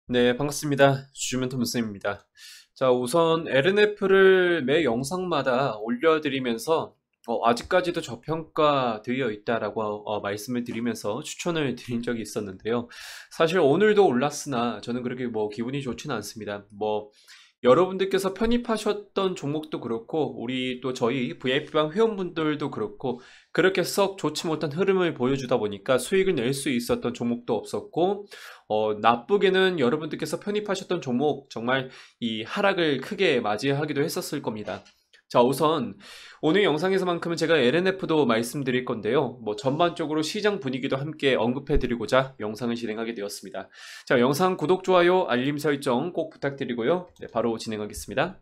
네, 반갑습니다. 주주멘토 문쌤입니다. 자, 우선 LNF를 매 영상마다 올려드리면서 아직까지도 저평가되어 있다라고 말씀을 드리면서 추천을 드린 적이 있었는데요. 사실 오늘도 올랐으나 저는 그렇게 기분이 좋지는 않습니다. 여러분들께서 편입하셨던 종목도 그렇고 우리 또 저희 VIP방 회원분들도 그렇고 그렇게 썩 좋지 못한 흐름을 보여주다 보니까 수익을 낼 수 있었던 종목도 없었고 나쁘게는 여러분들께서 편입하셨던 종목 정말 이 하락을 크게 맞이하기도 했었을 겁니다. 자, 우선 오늘 영상에서만큼은 제가 LNF도 말씀드릴 건데요. 전반적으로 시장 분위기도 함께 언급해 드리고자 영상을 진행하게 되었습니다. 자, 영상 구독, 좋아요, 알림 설정 꼭 부탁드리고요. 네, 바로 진행하겠습니다.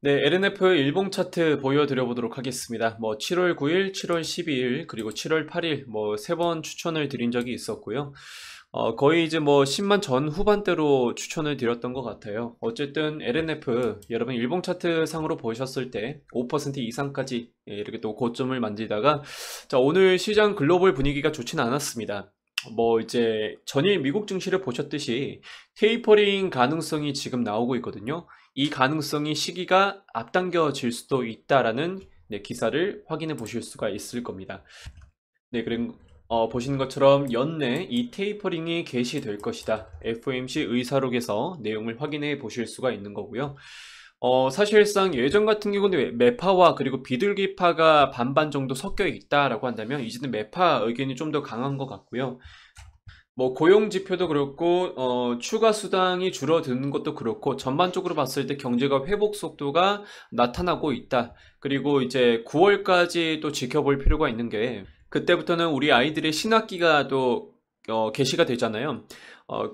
네, LNF 일봉 차트 보여드려 보도록 하겠습니다. 7월 9일, 7월 12일, 그리고 7월 8일 세 번 추천을 드린 적이 있었고요. 거의 이제 10만 전 후반대로 추천을 드렸던 것 같아요. 어쨌든 LNF 여러분 일봉 차트 상으로 보셨을 때 5% 이상까지 이렇게 또 고점을 만들다가 자, 오늘 시장 글로벌 분위기가 좋지는 않았습니다. 이제 전일 미국 증시를 보셨듯이 테이퍼링 가능성이 지금 나오고 있거든요. 이 가능성이 시기가 앞당겨질 수도 있다라는 기사를 확인해 보실 수가 있을 겁니다. 네, 그리고 보시는 것처럼 연내 이 테이퍼링이 개시될 것이다. FOMC 의사록에서 내용을 확인해 보실 수가 있는 거고요. 사실상 예전 같은 경우는 매파와 그리고 비둘기파가 반반 정도 섞여 있다라고 한다면 이제는 매파 의견이 좀 더 강한 것 같고요. 고용 지표도 그렇고 추가 수당이 줄어드는 것도 그렇고 전반적으로 봤을 때 경제가 회복 속도가 나타나고 있다. 그리고 이제 9월까지 또 지켜볼 필요가 있는 게 그때부터는 우리 아이들의 신학기가 또 개시가 되잖아요.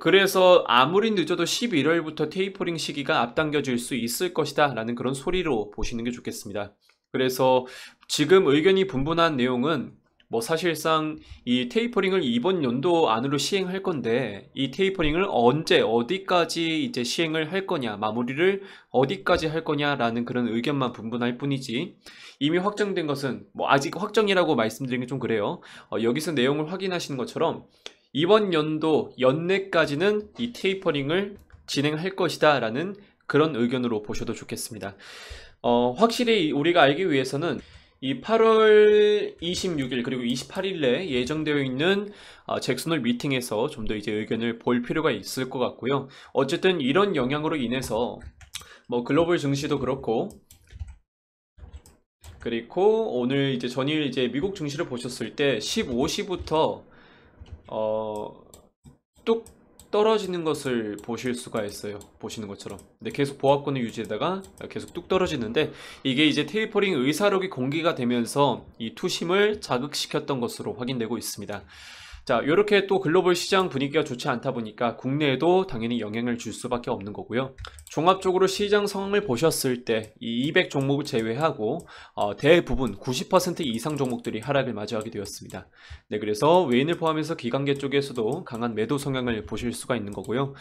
그래서 아무리 늦어도 11월부터 테이퍼링 시기가 앞당겨질 수 있을 것이다 라는 그런 소리로 보시는 게 좋겠습니다. 그래서 지금 의견이 분분한 내용은 사실상 이 테이퍼링을 이번 연도 안으로 시행할 건데 이 테이퍼링을 언제 어디까지 이제 시행을 할 거냐, 마무리를 어디까지 할 거냐라는 그런 의견만 분분할 뿐이지 이미 확정된 것은 아직 확정이라고 말씀드리는 게 좀 그래요. 여기서 내용을 확인하시는 것처럼 이번 연도 연내까지는 이 테이퍼링을 진행할 것이다 라는 그런 의견으로 보셔도 좋겠습니다. 확실히 우리가 알기 위해서는 이 8월 26일 그리고 28일에 예정되어 있는 잭슨홀 미팅에서 좀 더 이제 의견을 볼 필요가 있을 것 같고요. 어쨌든 이런 영향으로 인해서 글로벌 증시도 그렇고 그리고 오늘 이제 전일 이제 미국 증시를 보셨을 때 15시부터 뚝 떨어지는 것을 보실 수가 있어요. 보시는 것처럼. 근데 계속 보합권을 유지하다가 계속 뚝 떨어지는데 이게 이제 테이퍼링 의사록이 공개가 되면서 이 투심을 자극시켰던 것으로 확인되고 있습니다. 자, 이렇게 또 글로벌 시장 분위기가 좋지 않다 보니까 국내에도 당연히 영향을 줄 수밖에 없는 거고요. 종합적으로 시장 상황을 보셨을 때 이 200 종목을 제외하고 대부분 90% 이상 종목들이 하락을 맞이하게 되었습니다. 네, 그래서 외인을 포함해서 기관계 쪽에서도 강한 매도 성향을 보실 수가 있는 거고요.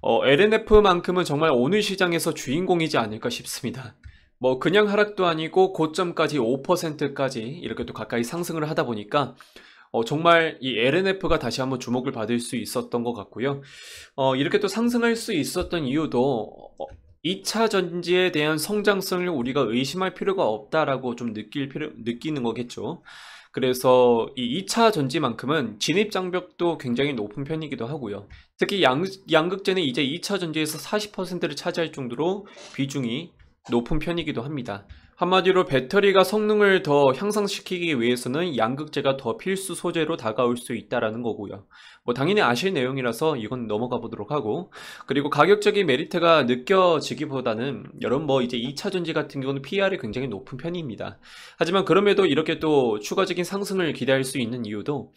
LNF만큼은 정말 오늘 시장에서 주인공이지 않을까 싶습니다. 그냥 하락도 아니고 고점까지 5%까지 이렇게 또 가까이 상승을 하다 보니까 정말 이 LNF가 다시 한번 주목을 받을 수 있었던 것 같고요. 이렇게 또 상승할 수 있었던 이유도 2차 전지에 대한 성장성을 우리가 의심할 필요가 없다라고 좀 느끼는 거겠죠. 그래서 이 2차 전지만큼은 진입 장벽도 굉장히 높은 편이기도 하고요. 특히 양극재는 이제 2차 전지에서 40%를 차지할 정도로 비중이 높은 편이기도 합니다. 한마디로 배터리가 성능을 더 향상시키기 위해서는 양극재가 더 필수 소재로 다가올 수 있다라는 거고요. 당연히 아실 내용이라서 이건 넘어가 보도록 하고, 그리고 가격적인 메리트가 느껴지기보다는 여러분 이제 2차 전지 같은 경우는 PR이 굉장히 높은 편입니다. 하지만 그럼에도 이렇게 또 추가적인 상승을 기대할 수 있는 이유도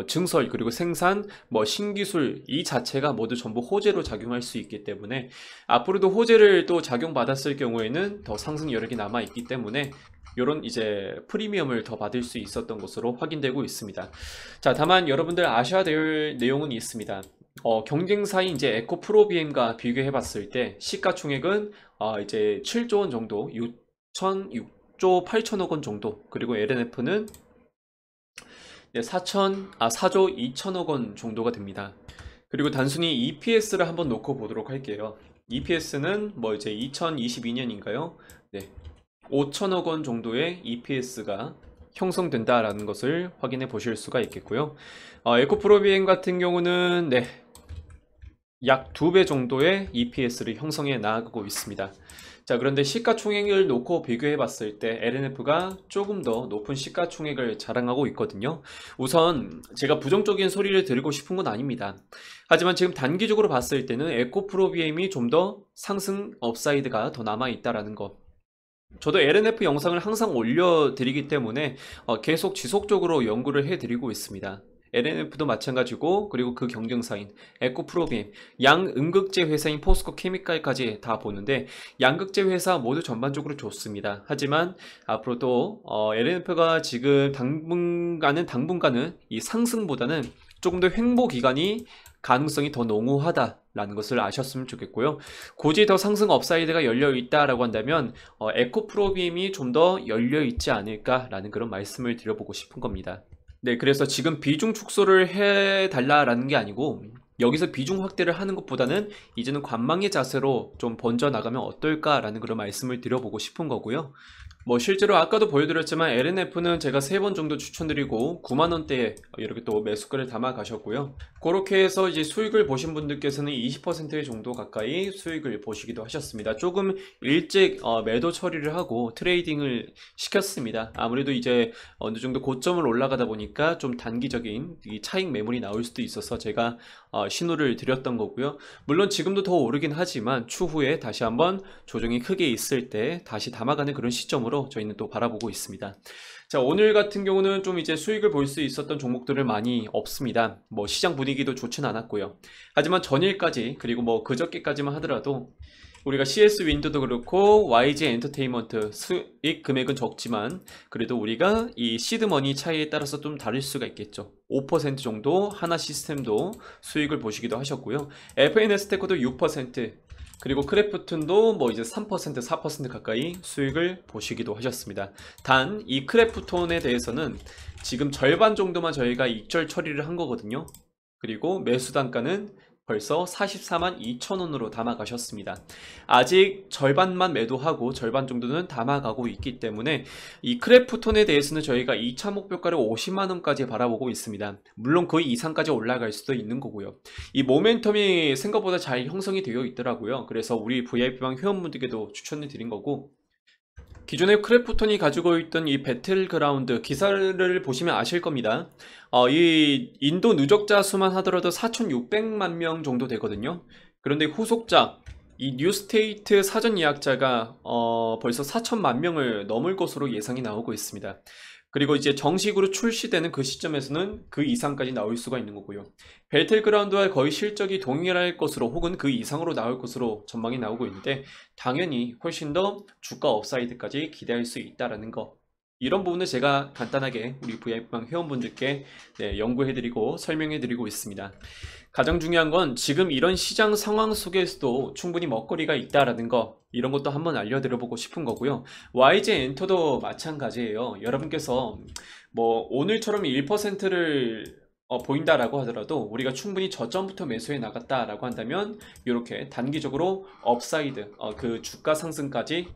증설 그리고 생산 신기술 이 자체가 모두 전부 호재로 작용할 수 있기 때문에 앞으로도 호재를 또 작용받았을 경우에는 더 상승 여력이 남아 있기 때문에 이런 이제 프리미엄을 더 받을 수 있었던 것으로 확인되고 있습니다. 자, 다만 여러분들 아셔야 될 내용은 있습니다. 경쟁사인 이제 에코프로비엠과 비교해 봤을 때 시가총액은 이제 7조 원 정도, 6조 8천억 원 정도, 그리고 LNF는 4조 2천억 원 정도가 됩니다. 그리고 단순히 EPS를 한번 놓고 보도록 할게요. EPS는 뭐 이제 2022년인가요? 네. 5천억 원 정도의 EPS가 형성된다라는 것을 확인해 보실 수가 있겠고요. 에코프로 비행 같은 경우는 네, 약 2배 정도의 EPS를 형성해 나가고 있습니다. 자, 그런데 시가총액을 놓고 비교해 봤을 때 LNF가 조금 더 높은 시가총액을 자랑하고 있거든요. 우선 제가 부정적인 소리를 드리고 싶은 건 아닙니다. 하지만 지금 단기적으로 봤을 때는 에코프로비엠이 좀 더 상승 업사이드가 더 남아 있다라는 것. 저도 LNF 영상을 항상 올려드리기 때문에 계속 지속적으로 연구를 해드리고 있습니다. LNF도 마찬가지고, 그리고 그 경쟁사인 에코프로비엠, 양음극재 회사인 포스코 케미칼까지 다 보는데 양극재 회사 모두 전반적으로 좋습니다. 하지만 앞으로도 LNF가 지금 당분간은 이 상승보다는 조금 더 횡보 기간이 가능성이 더 농후하다라는 것을 아셨으면 좋겠고요. 굳이 더 상승 업사이드가 열려 있다라고 한다면 에코프로비엠이 좀 더 열려 있지 않을까라는 그런 말씀을 드려보고 싶은 겁니다. 네, 그래서 지금 비중 축소를 해달라라는 게 아니고 여기서 비중 확대를 하는 것보다는 이제는 관망의 자세로 좀 번져나가면 어떨까라는 그런 말씀을 드려보고 싶은 거고요. 뭐 실제로 아까도 보여드렸지만 LNF는 제가 3번 정도 추천드리고 9만원대에 이렇게 또 매수가를 담아 가셨고요. 그렇게 해서 이제 수익을 보신 분들께서는 20% 정도 가까이 수익을 보시기도 하셨습니다. 조금 일찍 매도 처리를 하고 트레이딩을 시켰습니다. 아무래도 이제 어느 정도 고점을 올라가다 보니까 좀 단기적인 이 차익 매물이 나올 수도 있어서 제가 신호를 드렸던 거고요. 물론 지금도 더 오르긴 하지만 추후에 다시 한번 조정이 크게 있을 때 다시 담아가는 그런 시점으로 저희는 또 바라보고 있습니다. 자, 오늘 같은 경우는 좀 이제 수익을 볼 수 있었던 종목들을 많이 없습니다. 뭐 시장 분위기도 좋진 않았고요. 하지만 전일까지, 그리고 뭐 그저께까지만 하더라도 우리가 CS 윈도도 그렇고 YG 엔터테인먼트 수익 금액은 적지만 그래도 우리가 이 시드머니 차이에 따라서 좀 다를 수가 있겠죠. 5% 정도 하나 시스템도 수익을 보시기도 하셨고요. FNS테코도 6%, 그리고 크래프톤도 뭐 이제 3%, 4% 가까이 수익을 보시기도 하셨습니다. 단 이 크래프톤에 대해서는 지금 절반 정도만 저희가 익절 처리를 한 거거든요. 그리고 매수 단가는 벌써 44만 2천원으로 담아가셨습니다. 아직 절반만 매도하고 절반 정도는 담아가고 있기 때문에 이 크래프톤에 대해서는 저희가 2차 목표가를 50만원까지 바라보고 있습니다. 물론 그 이상까지 올라갈 수도 있는 거고요. 이 모멘텀이 생각보다 잘 형성이 되어 있더라고요. 그래서 우리 VIP방 회원분들께도 추천을 드린 거고, 기존에 크래프톤이 가지고 있던 이 배틀그라운드 기사를 보시면 아실 겁니다. 이 인도 누적자 수만 하더라도 4,600만 명 정도 되거든요. 그런데 후속작 이 뉴스테이트 사전 예약자가 벌써 4천만 명을 넘을 것으로 예상이 나오고 있습니다. 그리고 이제 정식으로 출시되는 그 시점에서는 그 이상까지 나올 수가 있는 거고요. 배틀그라운드와 거의 실적이 동일할 것으로 혹은 그 이상으로 나올 것으로 전망이 나오고 있는데 당연히 훨씬 더 주가 업사이드까지 기대할 수 있다는 거, 이런 부분을 제가 간단하게 우리 VIP방 회원분들께 연구해드리고 설명해드리고 있습니다. 가장 중요한 건 지금 이런 시장 상황 속에서도 충분히 먹거리가 있다라는 거, 이런 것도 한번 알려드려보고 싶은 거고요. YG 엔터도 마찬가지예요. 여러분께서 뭐 오늘처럼 1%를 보인다라고 하더라도 우리가 충분히 저점부터 매수해 나갔다라고 한다면 이렇게 단기적으로 업사이드 그 주가 상승까지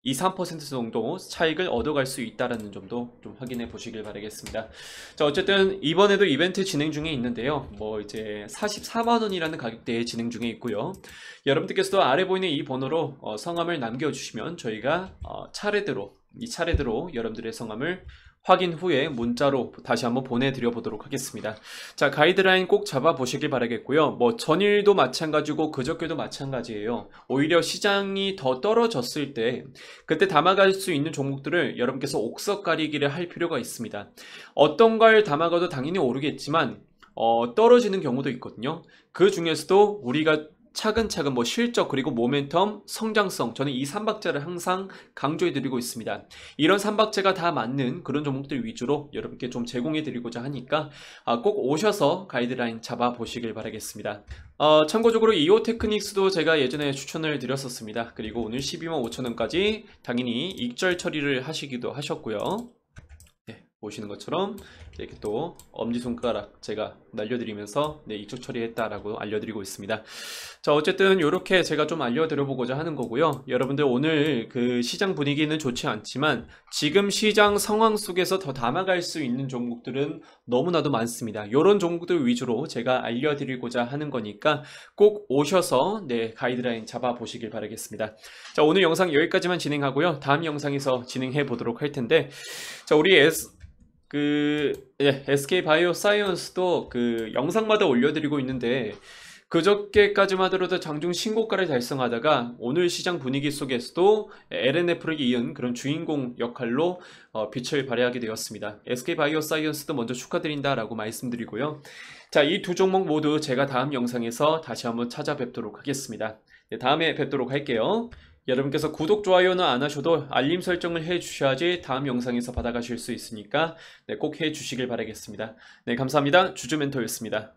2, 3% 정도 차익을 얻어갈 수 있다는 점도 좀 확인해 보시길 바라겠습니다. 자, 어쨌든 이번에도 이벤트 진행 중에 있는데요. 뭐 이제 44만원이라는 가격대에 진행 중에 있고요. 여러분들께서도 아래 보이는 이 번호로 성함을 남겨주시면 저희가 차례대로 여러분들의 성함을 확인 후에 문자로 다시 한번 보내드려 보도록 하겠습니다. 자, 가이드라인 꼭 잡아보시길 바라겠고요. 뭐 전일도 마찬가지고 그저께도 마찬가지예요. 오히려 시장이 더 떨어졌을 때 그때 담아갈 수 있는 종목들을 여러분께서 옥석 가리기를 할 필요가 있습니다. 어떤 걸 담아가도 당연히 오르겠지만 떨어지는 경우도 있거든요. 그 중에서도 우리가 차근차근 뭐 실적 그리고 모멘텀, 성장성, 저는 이 3박자를 항상 강조해 드리고 있습니다. 이런 3박자가 다 맞는 그런 종목들 위주로 여러분께 좀 제공해 드리고자 하니까 꼭 오셔서 가이드라인 잡아 보시길 바라겠습니다. 참고적으로 이오테크닉스도 제가 예전에 추천을 드렸었습니다. 그리고 오늘 12만 5천원까지 당연히 익절 처리를 하시기도 하셨고요. 네, 보시는 것처럼 이렇게 또 엄지손가락 제가 날려드리면서 네, 이쪽 처리했다라고 알려드리고 있습니다. 자, 어쨌든 이렇게 제가 좀 알려드려보고자 하는 거고요. 여러분들 오늘 그 시장 분위기는 좋지 않지만 지금 시장 상황 속에서 더 담아갈 수 있는 종목들은 너무나도 많습니다. 이런 종목들 위주로 제가 알려드리고자 하는 거니까 꼭 오셔서 네, 가이드라인 잡아보시길 바라겠습니다. 자, 오늘 영상 여기까지만 진행하고요. 다음 영상에서 진행해 보도록 할 텐데, 자, 우리 SK 바이오사이언스도 그 영상마다 올려드리고 있는데, 그저께까지만 하더라도 장중 신고가를 달성하다가 오늘 시장 분위기 속에서도 LNF를 이은 그런 주인공 역할로 빛을 발하게 되었습니다. SK 바이오사이언스도 먼저 축하드린다라고 말씀드리고요. 자, 이 두 종목 모두 제가 다음 영상에서 다시 한번 찾아뵙도록 하겠습니다. 네, 다음에 뵙도록 할게요. 여러분께서 구독, 좋아요는 안 하셔도 알림 설정을 해 주셔야지 다음 영상에서 받아가실 수 있으니까 네, 꼭 해 주시길 바라겠습니다. 네, 감사합니다. 주주 멘토였습니다.